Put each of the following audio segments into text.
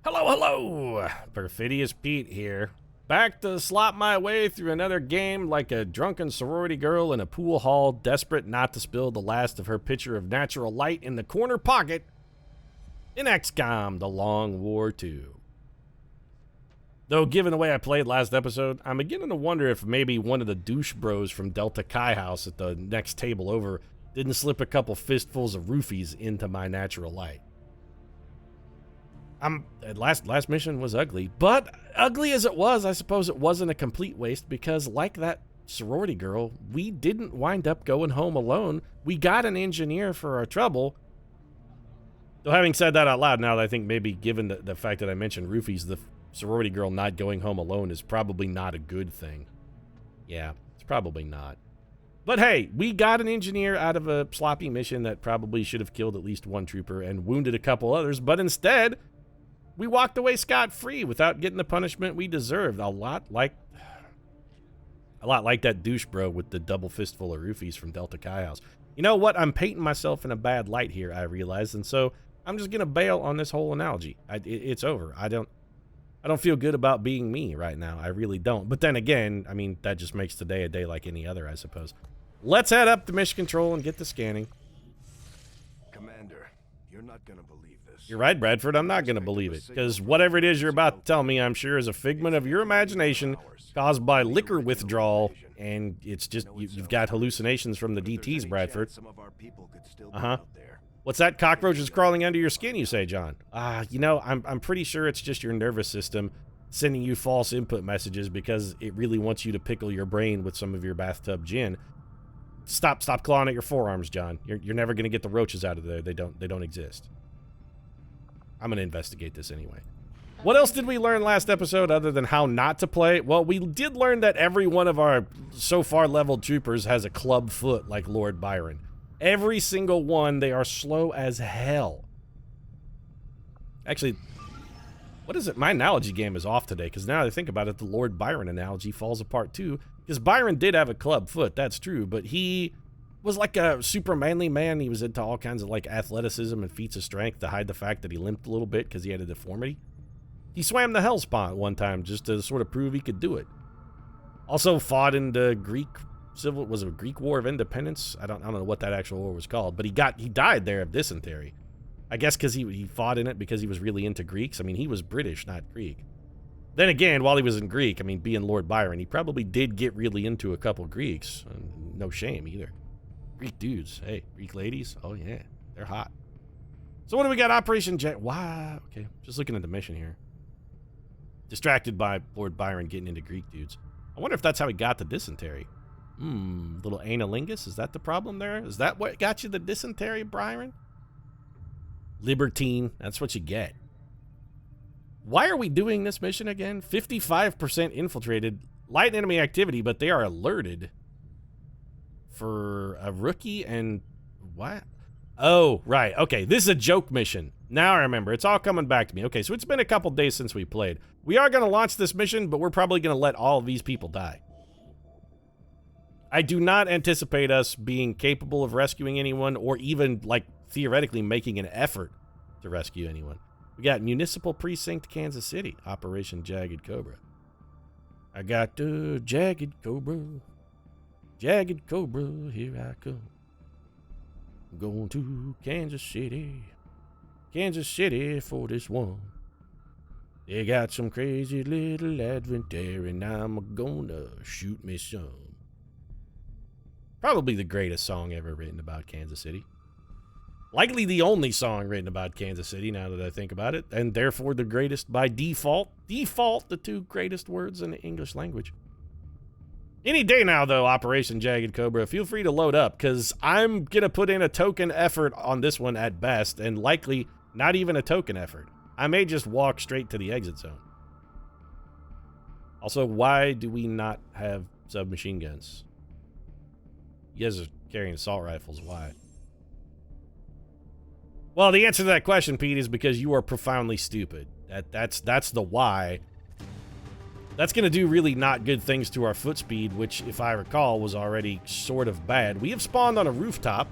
Hello, hello! Perfidious Pete here. Back to slop my way through another game like a drunken sorority girl in a pool hall, desperate not to spill the last of her pitcher of natural light in the corner pocket in XCOM, The Long War II. Though, given the way I played last episode, I'm beginning to wonder if maybe one of the douche bros from Delta Chi House at the next table over didn't slip a couple fistfuls of roofies into my natural light. Last mission was ugly, but ugly as it was, I suppose it wasn't a complete waste because, like that sorority girl, we didn't wind up going home alone. We got an engineer for our trouble. Though having said that out loud, now that I think maybe given the fact that I mentioned roofies, the sorority girl not going home alone is probably not a good thing. Yeah, it's probably not. But hey, we got an engineer out of a sloppy mission that probably should have killed at least one trooper and wounded a couple others, but instead, we walked away scot-free without getting the punishment we deserved. A lot like that douche bro with the double fistful of roofies from Delta Chi House. You know what? I'm painting myself in a bad light here, I realize, and so I'm just gonna bail on this whole analogy. It's over. I don't feel good about being me right now. I really don't. But then again, I mean, that just makes today a day like any other, I suppose. Let's head up to mission control and get the scanning. Commander, you're not gonna believe this. You're right, Bradford. I'm not going to believe it, because whatever it is you're about to tell me, I'm sure is a figment of your imagination caused by liquor withdrawal, and it's just, you've got hallucinations from the DTs, Bradford. Uh-huh. What's that? Cockroaches crawling under your skin, you say, John? You know, I'm pretty sure it's just your nervous system sending you false input messages because it really wants you to pickle your brain with some of your bathtub gin. Stop clawing at your forearms, John. You're never going to get the roaches out of there. They don't exist. I'm going to investigate this anyway. What else did we learn last episode other than how not to play? Well, we did learn that every one of our so far leveled troopers has a club foot like Lord Byron. Every single one, they are slow as hell. Actually, what is it? My analogy game is off today, because now that I think about it, the Lord Byron analogy falls apart too. Because Byron did have a club foot, that's true, but he was like a super manly man. He was into all kinds of like athleticism and feats of strength to hide the fact that he limped a little bit because he had a deformity. He swam the Hellespont one time just to sort of prove he could do it. Also fought in the Greek War of Independence? I don't know what that actual war was called, but he died there of dysentery. I guess because he fought in it because he was really into Greeks. I mean, he was British, not Greek. Then again, while he was in Greek, I mean, being Lord Byron, he probably did get really into a couple Greeks. No shame either. Greek dudes. Hey, Greek ladies. Oh, yeah. They're hot. So what do we got? Operation Jet. Wow. Okay. Just looking at the mission here. Distracted by Lord Byron getting into Greek dudes. I wonder if that's how he got the dysentery. Little analingus. Is that the problem there? Is that what got you the dysentery, Byron? Libertine. That's what you get. Why are we doing this mission again? 55% infiltrated. Light enemy activity, but they are alerted. For a rookie and what? Oh, right. Okay, this is a joke mission. Now I remember. It's all coming back to me. Okay, so it's been a couple days since we played. We are going to launch this mission, but we're probably going to let all of these people die. I do not anticipate us being capable of rescuing anyone or even, like, theoretically making an effort to rescue anyone. We got Municipal Precinct, Kansas City, Operation Jagged Cobra. I got the Jagged Cobra. Jagged Cobra, here I come. I'm going to Kansas City for this one. They got some crazy little advent there, and I'm gonna shoot me some. Probably the greatest song ever written about Kansas City. Likely the only song written about Kansas City, now that I think about it, and therefore the greatest by default. Default, the two greatest words in the English language. Any day now, though, Operation Jagged Cobra, feel free to load up, because I'm going to put in a token effort on this one at best, and likely not even a token effort. I may just walk straight to the exit zone. Also, why do we not have submachine guns? You guys are carrying assault rifles, why? Well, the answer to that question, Pete, is because you are profoundly stupid. That's the why. That's going to do really not good things to our foot speed, which, if I recall, was already sort of bad. We have spawned on a rooftop.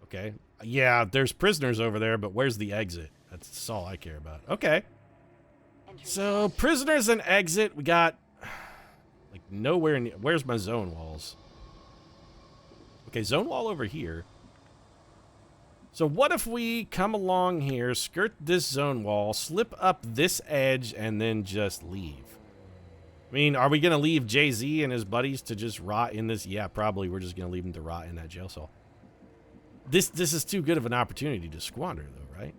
Okay. Yeah, there's prisoners over there, but where's the exit? That's all I care about. Okay. So, prisoners and exit. We got, like, nowhere near. Where's my zone walls? Okay, zone wall over here. So what if we come along here, skirt this zone wall, slip up this edge, and then just leave? I mean, are we going to leave Jay-Z and his buddies to just rot in this? Yeah, probably. We're just going to leave them to rot in that jail cell. This is too good of an opportunity to squander, though, right?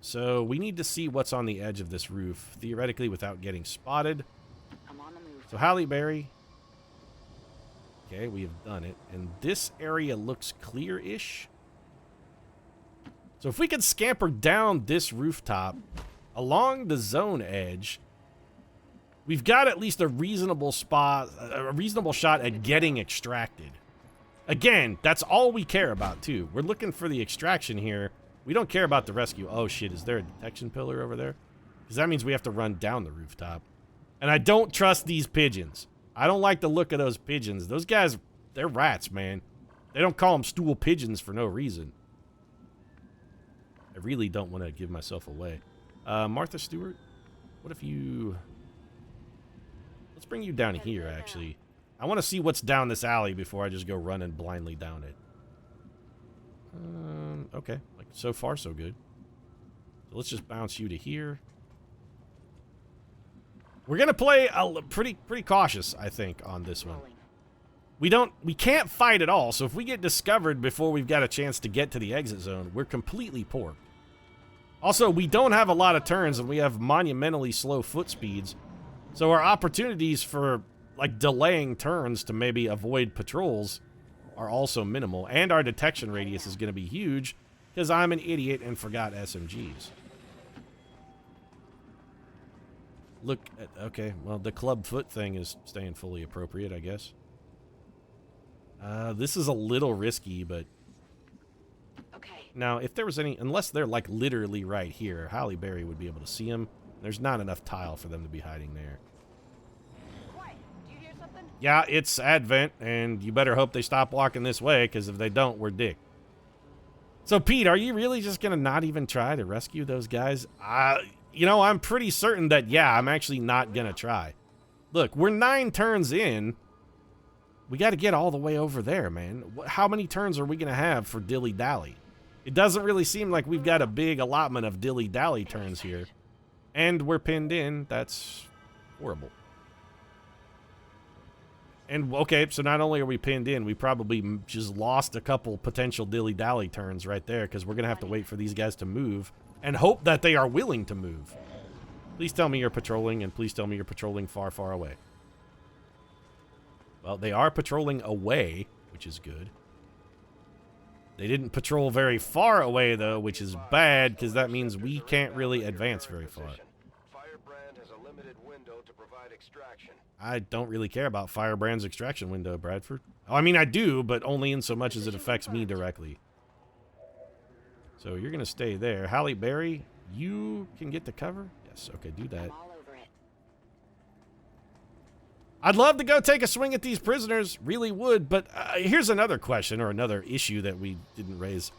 So we need to see what's on the edge of this roof, theoretically, without getting spotted. I'm on the move. So Halle Berry. Okay, we have done it. And this area looks clear-ish. So if we could scamper down this rooftop along the zone edge, we've got at least a reasonable spot, a reasonable shot at getting extracted. Again, that's all we care about, too. We're looking for the extraction here. We don't care about the rescue. Oh, shit, is there a detection pillar over there? Because that means we have to run down the rooftop. And I don't trust these pigeons. I don't like the look of those pigeons. Those guys, they're rats, man. They don't call them stool pigeons for no reason. I really don't want to give myself away. Martha Stewart, what if you... Let's bring you down here, actually. I want to see what's down this alley before I just go running blindly down it. Okay. Like, so far, so good. So let's just bounce you to here. We're going to play pretty cautious, I think, on this one. We can't fight at all, so if we get discovered before we've got a chance to get to the exit zone, we're completely porked. Also, we don't have a lot of turns, and we have monumentally slow foot speeds, so our opportunities for, like, delaying turns to maybe avoid patrols are also minimal, and our detection radius is going to be huge, because I'm an idiot and forgot SMGs. Look at, okay, well, the club foot thing is staying fully appropriate, I guess. This is a little risky, but... Okay. Now, if there was any... Unless they're, like, literally right here, Halle Berry would be able to see them. There's not enough tile for them to be hiding there. Quiet. Do you hear something? Yeah, it's Advent, and you better hope they stop walking this way, because if they don't, we're dick. So, Pete, are you really just going to not even try to rescue those guys? You know, I'm pretty certain that, yeah, I'm actually not going to try. Look, we're 9 turns in. We got to get all the way over there, man. How many turns are we going to have for dilly-dally? It doesn't really seem like we've got a big allotment of dilly-dally turns here. And we're pinned in. That's horrible. And, okay, so not only are we pinned in, we probably just lost a couple potential dilly-dally turns right there, because we're going to have to wait for these guys to move and hope that they are willing to move. Please tell me you're patrolling, and please tell me you're patrolling far, far away. Well, they are patrolling away, which is good. They didn't patrol very far away, though, which is bad, because that means we can't really advance very far. Firebrand has a limited window to provide extraction. I don't really care about Firebrand's extraction window, Bradford. Oh, I mean, I do, but only in so much as it affects me directly. So you're going to stay there. Halle Berry, you can get the cover? Yes, okay, do that. I'm all over it. I'd love to go take a swing at these prisoners, really would, but here's another question or another issue that we didn't raise.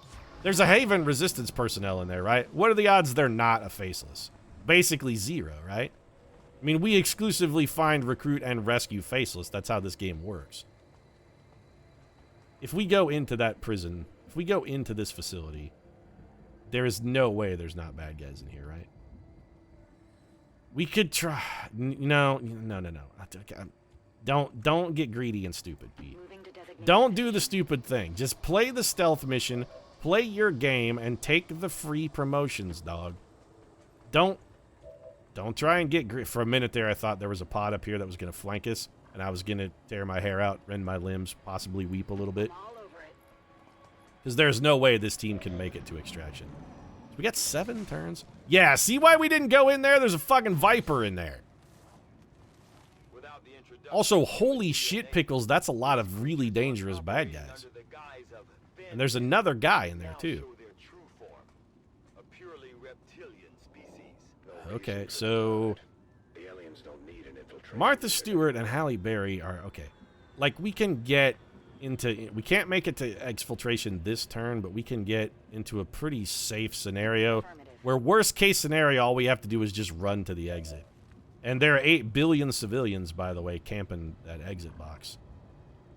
There's a Haven Resistance personnel in there, right? What are the odds they're not a Faceless? Basically 0, right? I mean, we exclusively find, recruit, and rescue Faceless. That's how this game works. If we go into that prison, if we go into this facility, there is no way there's not bad guys in here, right? We could try. No. Don't get greedy and stupid, Pete. Don't do the stupid thing. Just play the stealth mission, play your game, and take the free promotions, dog. Don't try and get greedy. For a minute there, I thought there was a pod up here that was going to flank us, and I was going to tear my hair out, rend my limbs, possibly weep a little bit. Because there's no way this team can make it to extraction. So we got 7 turns. Yeah, see why we didn't go in there? There's a fucking Viper in there. Also, holy shit pickles, that's a lot of really dangerous bad guys. And there's another guy in there, too. Okay, so... Martha Stewart and Halle Berry are... Okay. Like, we can get into... We can't make it to exfiltration this turn, but we can get into a pretty safe scenario where worst case scenario, all we have to do is just run to the exit. And there are 8 billion civilians, by the way, camping that exit box.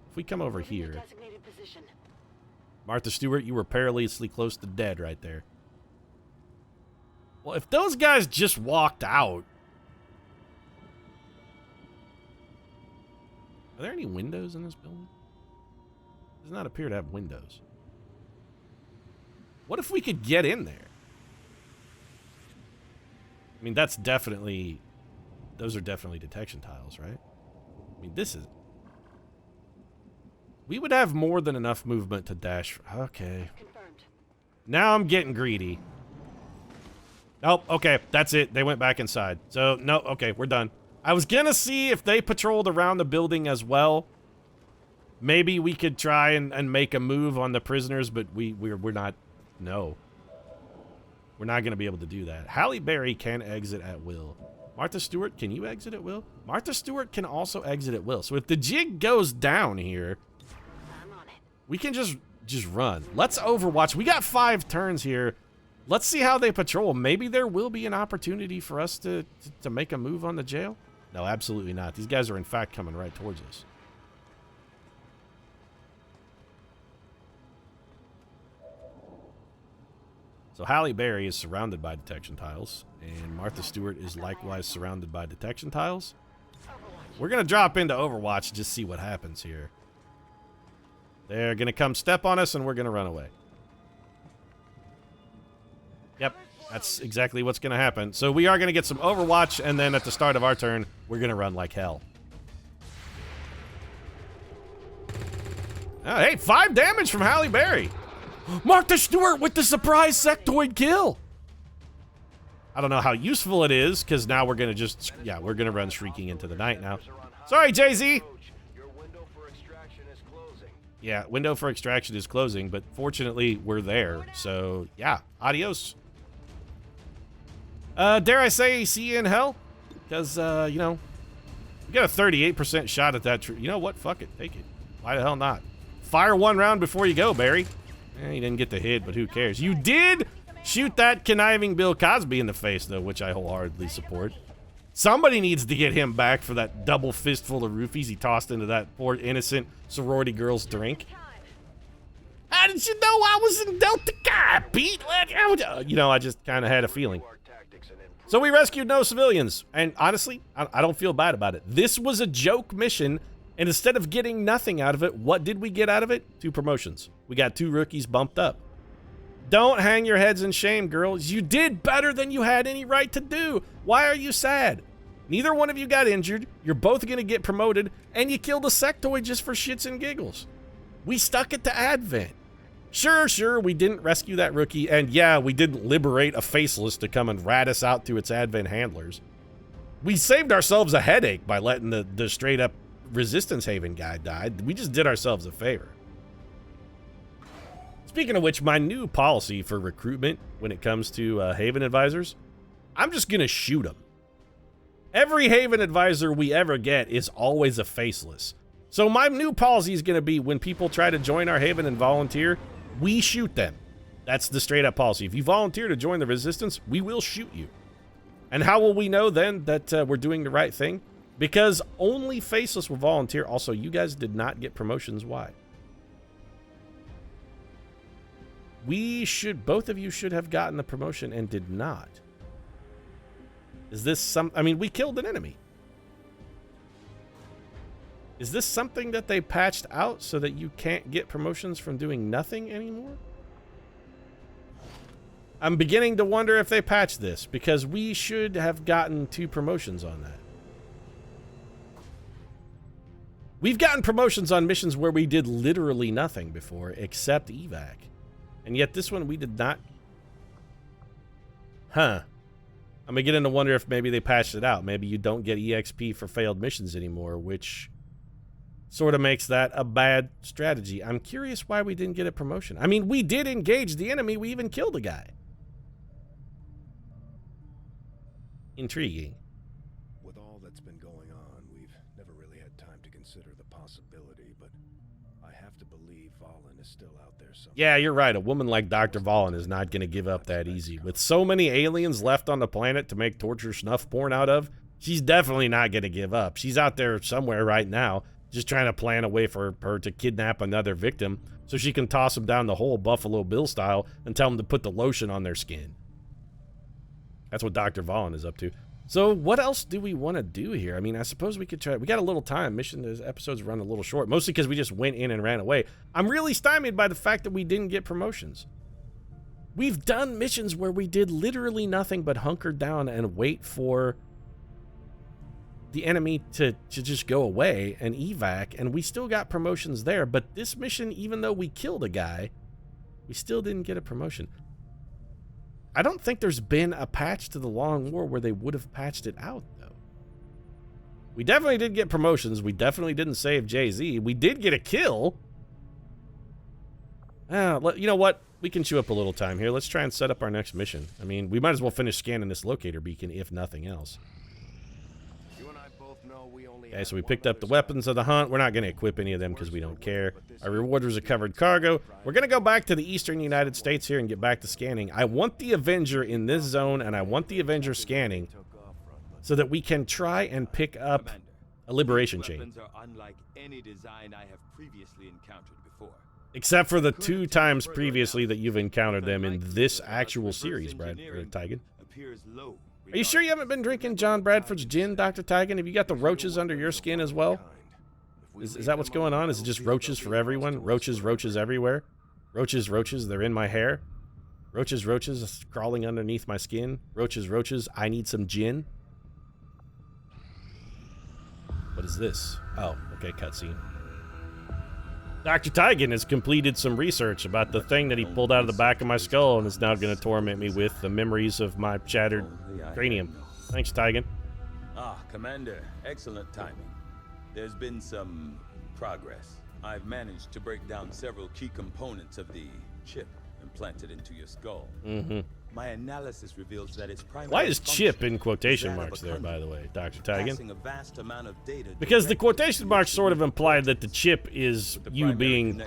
If we come over here... Designated position. Martha Stewart, you were perilously close to dead right there. Well, if those guys just walked out... Are there any windows in this building? Does not appear to have windows. What if we could get in there? I mean, that's definitely... Those are definitely detection tiles, right? I mean, this is... We would have more than enough movement to dash... Okay. Confirmed. Now I'm getting greedy. Oh, okay. That's it. They went back inside. So, no. Okay, we're done. I was gonna see if they patrolled around the building as well. Maybe we could try and make a move on the prisoners, but we're not... No. We're not gonna be able to do that. Halle Berry can exit at will. Martha Stewart, can you exit at will? Martha Stewart can also exit at will. So if the jig goes down here, I'm on it. we can just run. Let's Overwatch. We got 5 turns here. Let's see how they patrol. Maybe there will be an opportunity for us to make a move on the jail. No, absolutely not. These guys are in fact coming right towards us. So Halle Berry is surrounded by detection tiles, and Martha Stewart is likewise surrounded by detection tiles. We're going to drop into Overwatch and just see what happens here. They're going to come step on us, and we're going to run away. Yep, that's exactly what's going to happen. So we are going to get some Overwatch, and then at the start of our turn, we're going to run like hell. Oh, hey, 5 damage from Halle Berry. Martha Stewart with the surprise sectoid kill. I don't know how useful it is, because now we're going to just... Yeah, we're going to run shrieking into the night now. Sorry, Jay-Z. Your window for extraction is closing. Yeah, window for extraction is closing, but fortunately, we're there. So, yeah, adios. Dare I say, see you in hell? Because, you know, we got a 38% shot at that. You know what? Fuck it. Take it. Why the hell not? Fire 1 round before you go, Barry. You didn't get the hit, but who cares? You did shoot that conniving Bill Cosby in the face, though, which I wholeheartedly support. Somebody needs to get him back for that double fistful of roofies he tossed into that poor innocent sorority girl's drink. How did you know I was in Delta Chi, Pete? You know, I just kind of had a feeling. So we rescued no civilians, and honestly, I don't feel bad about it. This was a joke mission, and instead of getting nothing out of it, what did we get out of it? 2 promotions. We got 2 rookies bumped up. Don't hang your heads in shame, girls. You did better than you had any right to do. Why are you sad? Neither one of you got injured. You're both going to get promoted, and you killed a sectoid just for shits and giggles. We stuck it to Advent. Sure, we didn't rescue that rookie, and yeah, we didn't liberate a faceless to come and rat us out to its Advent handlers. We saved ourselves a headache by letting the straight-up Resistance Haven guy die. We just did ourselves a favor. Speaking of which, my new policy for recruitment when it comes to Haven advisors, I'm just going to shoot them. Every Haven advisor we ever get is always a faceless. So my new policy is going to be when people try to join our Haven and volunteer, we shoot them. That's the straight up policy. If you volunteer to join the Resistance, we will shoot you. And how will we know then that we're doing the right thing? Because only faceless will volunteer. Also, you guys did not get promotions. Why? Both of you should have gotten the promotion and did not. Is this I mean, we killed an enemy. Is this something that they patched out so that you can't get promotions from doing nothing anymore? I'm beginning to wonder if they patched this, because we should have gotten 2 promotions on that. We've gotten promotions on missions where we did literally nothing before except evac. And yet this one we did not. Huh. I'm beginning to wonder if maybe they patched it out. Maybe you don't get EXP for failed missions anymore, which sort of makes that a bad strategy. I'm curious why we didn't get a promotion. I mean, we did engage the enemy. We even killed a guy. Intriguing. With all that's been going on, we've never really had time to consider the possibility, but I have to Valen is still out there somewhere. Yeah, you're right. A woman like Dr. Valen is not going to give up that easy. With so many aliens left on the planet to make torture snuff porn out of, she's definitely not going to give up. She's out there somewhere right now, just trying to plan a way for her to kidnap another victim so she can toss them down the hole Buffalo Bill style and tell them to put the lotion on their skin. That's what Dr. Valen is up to. So what else do we want to do here? I mean, I suppose we could try. We got a little time. This episode's run a little short, mostly because we just went in and ran away. I'm really stymied by the fact that we didn't get promotions. We've done missions where we did literally nothing but hunker down and wait for the enemy to just go away and evac, and we still got promotions there. But this mission, even though we killed a guy, we still didn't get a promotion. I don't think there's been a patch to the Long War where they would have patched it out, though. We definitely did get promotions. We definitely didn't save Jay-Z. We did get a kill. You know what? We can chew up a little time here. Let's try and set up our next mission. I mean, we might as well finish scanning this locator beacon, if nothing else. Okay, so we picked up the weapons of the hunt. We're not going to equip any of them because we don't care. Our reward was a covered cargo. We're going to go back to the eastern United States here and get back to scanning. I want the Avenger in this zone, and I want the Avenger scanning so that we can try and pick up a liberation chain. Except for the 2 times previously that you've encountered them in this actual series, Brad, or Tigan. Are you sure you haven't been drinking John Bradford's gin, Dr. Tigan? Have you got the roaches under your skin as well? Is that what's going on? Is it just roaches for everyone? Roaches everywhere? Roaches, they're in my hair? Roaches crawling underneath my skin? Roaches, I need some gin? What is this? Oh, okay, cutscene. Dr. Tigan has completed some research about the thing that he pulled out of the back of my skull and is now going to torment me with the memories of my shattered cranium. Thanks, Tigan. Commander, excellent timing. There's been some progress. I've managed to break down several key components of the chip implanted into your skull. My analysis reveals that its primary Why is chip in quotation marks there, by the way, Dr. Tigan? Because the quotation marks sort of imply that the chip is you being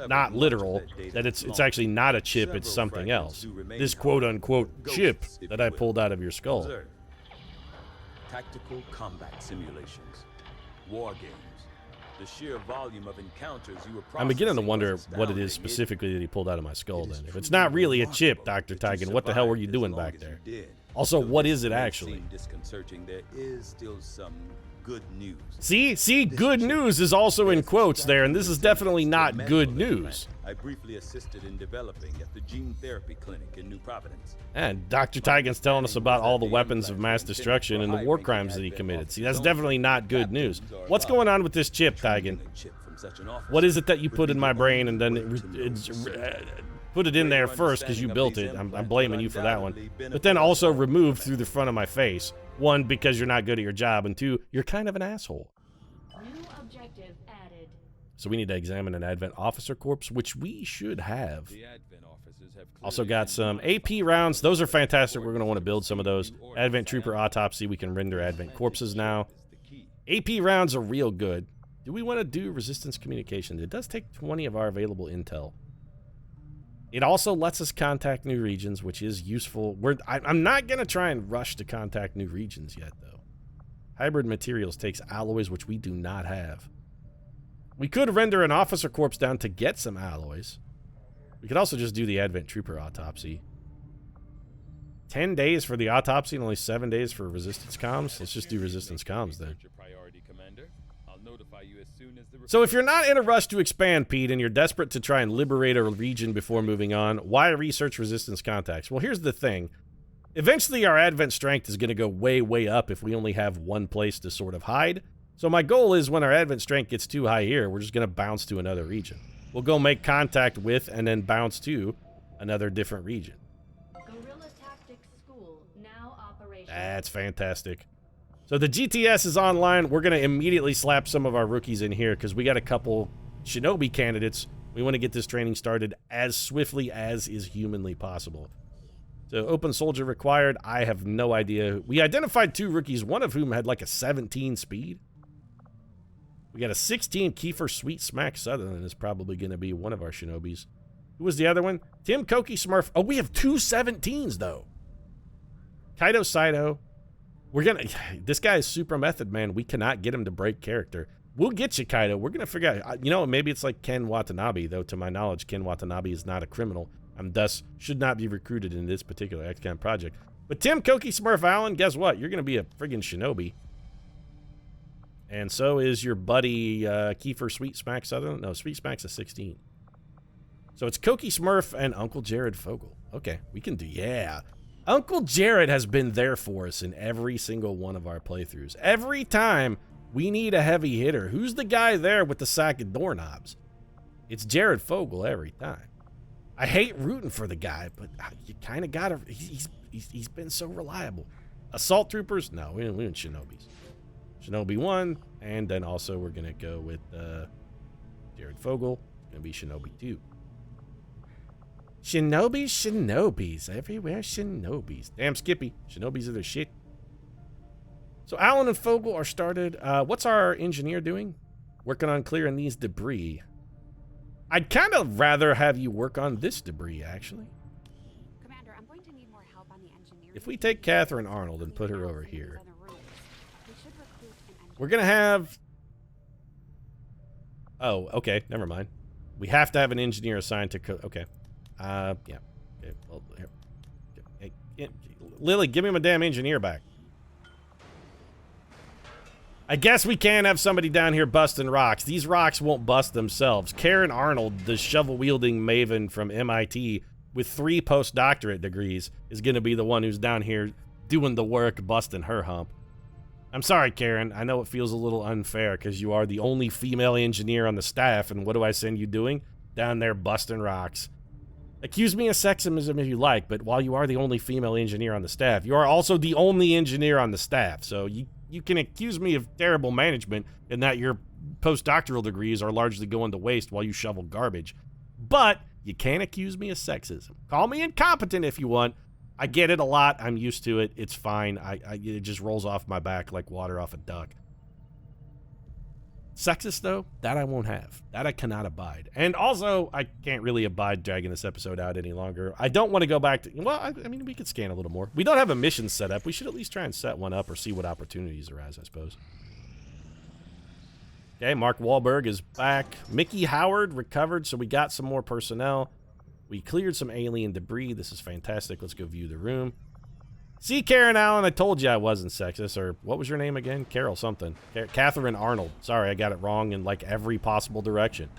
not literal, that it's actually not a chip, it's something else. This quote-unquote chip that I pulled out of your skull. Tactical combat simulations, war games. The sheer volume of encounters you were I'm beginning to wonder what it is specifically that he pulled out of my skull then. If it's not really a chip, Dr. Tigan, what the hell were you doing back there? Also, what is it actually? There is still some good news. See, good news is also in quotes there, and this is definitely not good news. I briefly assisted in developing at the gene therapy clinic in New Providence. And Dr. Tigan's telling us about all the weapons of mass destruction and the war crimes that he committed. See, that's definitely not good news. What's going on with this chip, Tigan? What is it that you put in my brain and then put it in there first because you built it? I'm blaming you for that one. But then also removed through the front of my face. 1, because you're not good at your job, and 2, you're kind of an asshole. New objective added. So we need to examine an Advent Officer Corpse, which we should have. Also got some AP rounds. Those are fantastic. We're going to want to build some of those. Advent Trooper Autopsy. We can render Advent Corpses now. AP rounds are real good. Do we want to do Resistance Communications? It does take 20 of our available intel. It also lets us contact new regions, which is useful. I'm not going to try and rush to contact new regions yet, though. Hybrid Materials takes alloys, which we do not have. We could render an Officer Corpse down to get some alloys. We could also just do the Advent Trooper Autopsy. 10 days for the autopsy and only 7 days for Resistance Comms. Let's just do Resistance Comms then. So if you're not in a rush to expand, Pete, and you're desperate to try and liberate a region before moving on, why research resistance contacts? Well, here's the thing. Eventually, our Advent strength is going to go way, way up if we only have one place to sort of hide. So my goal is when our Advent strength gets too high here, we're just going to bounce to another region. We'll go make contact with and then bounce to another different region. Guerrilla Tactics School now operational. That's fantastic. So the GTS is online. We're going to immediately slap some of our rookies in here because we got a couple Shinobi candidates. We want to get this training started as swiftly as is humanly possible. So open soldier required. I have no idea. We identified 2 rookies, one of whom had like a 17 speed. We got a 16 Kiefer Sweet Smack Sutherland is probably going to be one of our shinobis. Who was the other one? Tim Koki Smurf. Oh, we have 2 17s, though. Kaido Saito. We're going to... This guy is super method, man. We cannot get him to break character. We'll get you, Kaido. We're going to figure out... You know, maybe it's like Ken Watanabe, though, to my knowledge, Ken Watanabe is not a criminal. And thus should not be recruited in this particular XCOM project. But Tim Koki Smurf Allen, guess what? You're going to be a friggin' shinobi. And so is your buddy Kiefer Sweet Smack Sutherland. No, Sweet Smack's a 16. So it's Koki Smurf and Uncle Jared Fogel. Okay, we can do... Yeah. Uncle Jared has been there for us in every single one of our playthroughs. Every time we need a heavy hitter, who's the guy there with the sack of doorknobs? It's Jared Fogel every time. I hate rooting for the guy, but you kind of got to... He's been so reliable. Assault troopers? No, we don't shinobis. Shinobi 1, and then also we're going to go with Jared Fogel. Going to be Shinobi 2. Shinobis. Everywhere shinobis. Damn Skippy. Shinobis are the shit. So Allen and Fogel are started. What's our engineer doing? Working on clearing these debris. I'd kind of rather have you work on this debris, actually. Commander, I'm going to need more help on the engineering. If we take Catherine Arnold and put her over here, we're going to have... Oh, okay. Never mind. We have to have an engineer assigned to... Okay. Yeah. Okay. Well, here. Hey, Lily, give me my damn engineer back. I guess we can have somebody down here busting rocks. These rocks won't bust themselves. Karen Arnold, the shovel-wielding maven from MIT with 3 postdoctorate degrees, is going to be the one who's down here doing the work, busting her hump. I'm sorry, Karen. I know it feels a little unfair because you are the only female engineer on the staff, and what do I send you doing? Down there busting rocks. Accuse me of sexism if you like, but while you are the only female engineer on the staff, you are also the only engineer on the staff, so you can accuse me of terrible management in that your postdoctoral degrees are largely going to waste while you shovel garbage. But you can't accuse me of sexism. Call me incompetent if you want. I get it a lot. I'm used to it. It's fine. It just rolls off my back like water off a duck. Sexist, though, that I won't have. That I cannot abide. And also, I can't really abide dragging this episode out any longer. I don't want to go back to... Well, I mean, we could scan a little more. We don't have a mission set up. We should at least try and set one up or see what opportunities arise, I suppose. Okay, Mark Wahlberg is back. Mickey Howard recovered, so we got some more personnel. We cleared some alien debris. This is fantastic. Let's go view the room. See, Karen Allen, I told you I wasn't sexist. Or what was your name again? Carol something. Catherine Arnold. Sorry, I got it wrong in like every possible direction.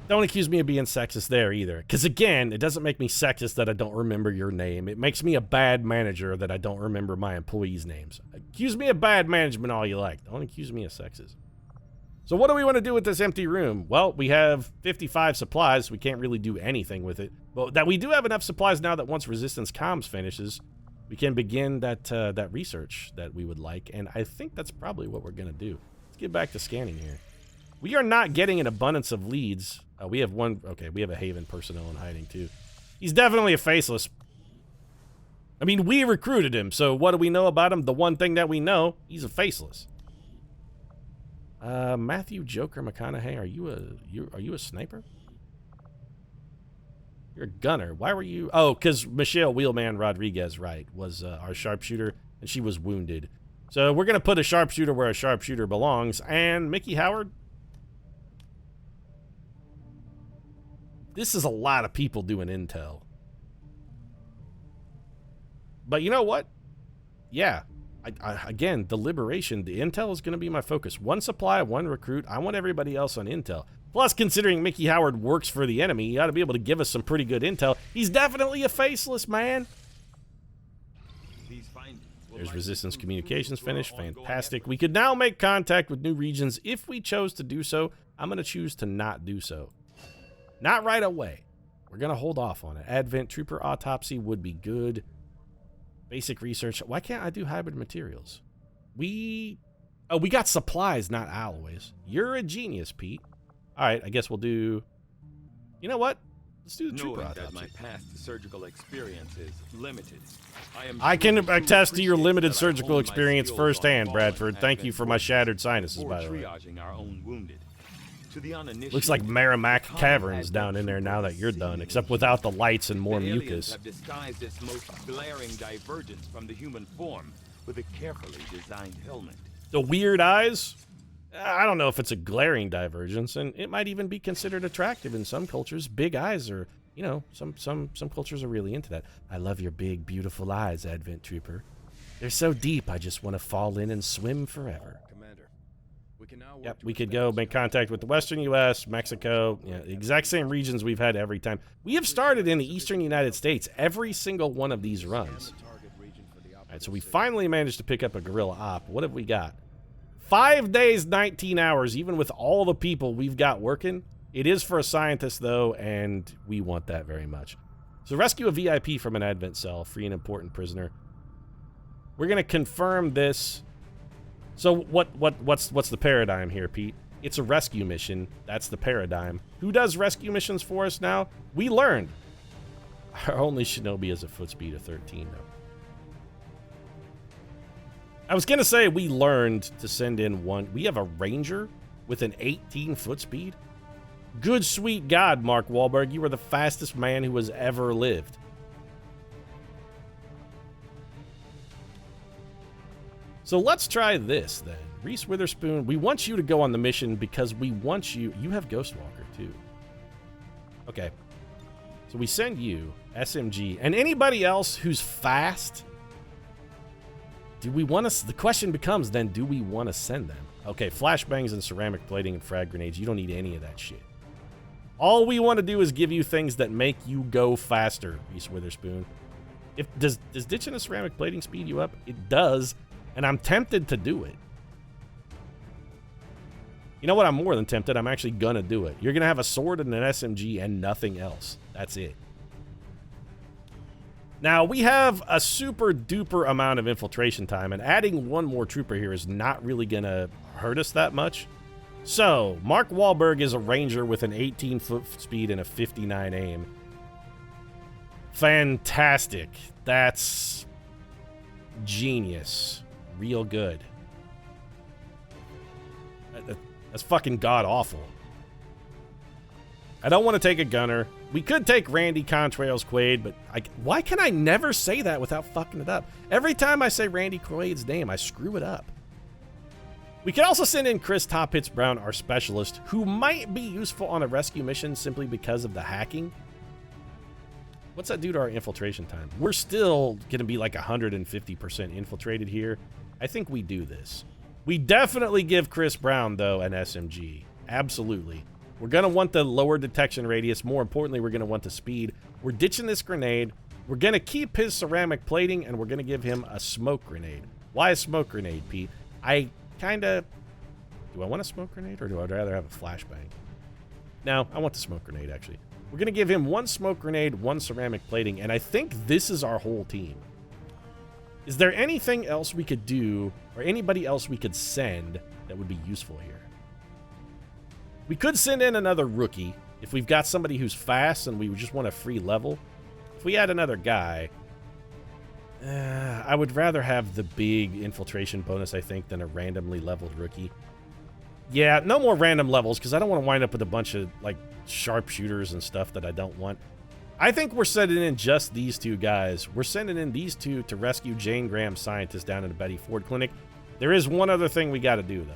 Don't accuse me of being sexist there either. Because again, it doesn't make me sexist that I don't remember your name. It makes me a bad manager that I don't remember my employees' names. Accuse me of bad management all you like. Don't accuse me of sexism. So what do we want to do with this empty room? Well, we have 55 supplies. So we can't really do anything with it. But that we do have enough supplies now that once Resistance Comms finishes, we can begin that research that we would like. And I think that's probably what we're going to do. Let's get back to scanning here. We are not getting an abundance of leads. We have one. Okay, we have a Haven personnel in hiding too. He's definitely a faceless. I mean, we recruited him. So what do we know about him? The one thing that we know, he's a faceless. Matthew Joker McConaughey, are you a sniper? You're a gunner. Why were you? Oh, because Michelle Wheelman Rodriguez, right, was our sharpshooter, and she was wounded. So we're gonna put a sharpshooter where a sharpshooter belongs. And Mickey Howard. This is a lot of people doing intel. But you know what? Yeah. Again, the liberation, the intel is going to be my focus. One supply, one recruit. I want everybody else on intel. Plus, considering Mickey Howard works for the enemy, he ought to be able to give us some pretty good intel. He's definitely a faceless man. There's Resistance Communications finished. Fantastic. We could now make contact with new regions if we chose to do so. I'm going to choose to not do so. Not right away. We're going to hold off on it. Advent Trooper Autopsy would be good. Basic research. Why can't I do hybrid materials? We got supplies, not alloys. You're a genius, Pete. All right, I guess we'll do... You know what? Let's do the trooper Knowing that autopsy. my past surgical experience is limited, I can sure you attest to your appreciate limited that I surgical honed my experience skills on firsthand, fallen Bradford. Thank you advent for my warriors shattered sinuses, before by the way. triaging our own wounded. To the uninitiated, Looks like Merrimack the common Caverns down advent in there now trooper that you're is done, seen except in without the humans. lights and more The aliens mucus. have disguised its most glaring divergence from the human form with a carefully designed helmet. The weird eyes? I don't know if it's a glaring divergence, and it might even be considered attractive in some cultures. Big eyes are, you know, some cultures are really into that. I love your big, beautiful eyes, Advent Trooper. They're so deep, I just want to fall in and swim forever. Commander, we can now work Yep, to we could establish go make contact with the western U.S., Mexico, yeah, the exact same regions we've had every time. We have started in the eastern United States every single one of these runs. target region for the All right, so we finally managed to pick up a guerrilla op. What have we got? 5 days, 19 hours, even with all the people we've got working. It is for a scientist, though, and we want that very much. So rescue a VIP from an Advent cell, free an important prisoner. We're going to confirm this. So what's the paradigm here, Pete? It's a rescue mission. That's the paradigm. Who does rescue missions for us now? We learned. Our only shinobi has a foot speed of 13, though. I was going to say we learned to send in one. We have a ranger with an 18 foot speed. Good sweet God, Mark Wahlberg, you are the fastest man who has ever lived. So let's try this then. Reese Witherspoon, we want you to go on the mission because we want you. You have Ghostwalker too. Okay. So we send you SMG and anybody else who's fast. Do we want to? The question becomes then, do we want to send them? Okay, flashbangs and ceramic plating and frag grenades. You don't need any of that shit. All we want to do is give you things that make you go faster, Reese Witherspoon. Does ditching a ceramic plating speed you up? It does, and I'm tempted to do it. You know what? I'm more than tempted. I'm actually gonna do it. You're gonna have a sword and an SMG and nothing else. That's it. Now, we have a super duper amount of infiltration time, and adding one more trooper here is not really going to hurt us that much. So, Mark Wahlberg is a ranger with an 18 foot speed and a 59 aim. Fantastic. That's genius. Real good. That's fucking god-awful. I don't want to take a gunner. We could take Randy Contrails Quaid, but why can I never say that without fucking it up? Every time I say Randy Quaid's name, I screw it up. We could also send in Chris Top Hits Brown, our specialist, who might be useful on a rescue mission simply because of the hacking. What's that do to our infiltration time? We're still going to be like 150% infiltrated here. I think we do this. We definitely give Chris Brown, though, an SMG. Absolutely. We're going to want the lower detection radius. More importantly, we're going to want the speed. We're ditching this grenade. We're going to keep his ceramic plating, and we're going to give him a smoke grenade. Why a smoke grenade, Pete? I kind of... Do I want a smoke grenade, or do I rather have a flashbang? No, I want the smoke grenade, actually. We're going to give him one smoke grenade, one ceramic plating, and I think this is our whole team. Is there anything else we could do, or anybody else we could send that would be useful here? We could send in another rookie if we've got somebody who's fast and we just want a free level. If we add another guy, I would rather have the big infiltration bonus, I think, than a randomly leveled rookie. Yeah, no more random levels because I don't want to wind up with a bunch of like sharpshooters and stuff that I don't want. I think we're sending in just these two guys. We're sending in these two to rescue Jane Graham, scientist down in the Betty Ford Clinic. There is one other thing we got to do, though.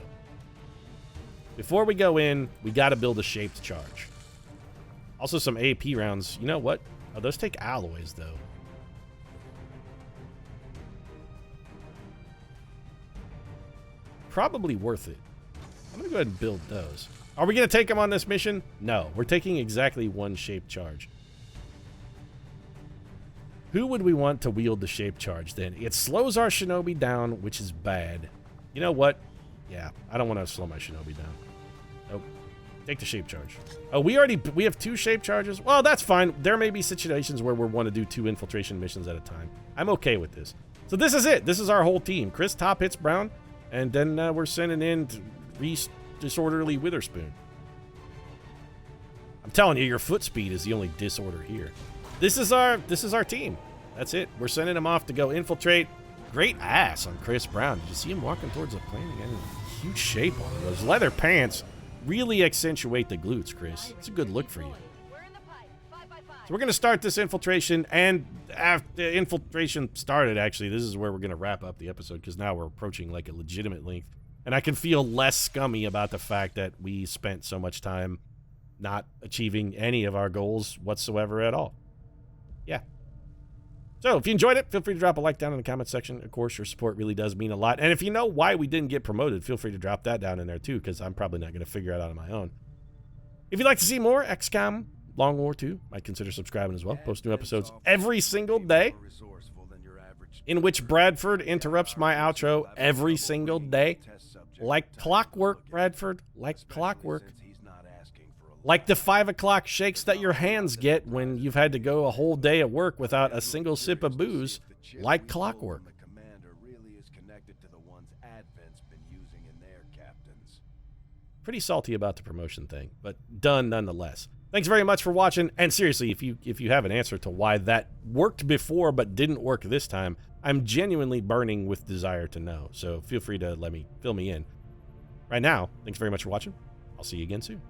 Before we go in, we got to build a shaped charge. Also, some AP rounds. You know what? Oh, those take alloys, though. Probably worth it. I'm going to go ahead and build those. Are we going to take them on this mission? No. We're taking exactly one shaped charge. Who would we want to wield the shaped charge, then? It slows our shinobi down, which is bad. You know what? Yeah, I don't want to slow my shinobi down. Nope. Take the shape charge. Oh, we have two shape charges? Well, that's fine. There may be situations where we want to do 2 infiltration missions at a time. I'm okay with this. So this is it. This is our whole team. Chris Top Hits Brown, and then we're sending in Reese Disorderly Witherspoon. I'm telling you, your foot speed is the only disorder here. This is our team. That's it. We're sending him off to go infiltrate. Great ass on Chris Brown. Did you see him walking towards the plane again? Huge shape on him. Those leather pants really accentuate the glutes, Chris. It's a good look for you. So we're going to start this infiltration, and after the infiltration started, actually, this is where we're going to wrap up the episode, because now we're approaching like a legitimate length. And I can feel less scummy about the fact that we spent so much time not achieving any of our goals whatsoever at all. Yeah. So if you enjoyed it, feel free to drop a like down in the comment section. Of course, your support really does mean a lot. And if you know why we didn't get promoted, feel free to drop that down in there too, because I'm probably not going to figure it out on my own. If you'd like to see more XCOM Long War 2, I'd consider subscribing as well. Post new episodes every single day, in which Bradford interrupts my outro every single day. Like clockwork, Bradford. Like clockwork. Like the 5 o'clock shakes that your hands get when you've had to go a whole day at work without a single sip of booze. Like clockwork. Pretty salty about the promotion thing, but done nonetheless. Thanks very much for watching, and seriously, if you have an answer to why that worked before but didn't work this time, I'm genuinely burning with desire to know, so feel free to fill me in. Right now, thanks very much for watching. I'll see you again soon.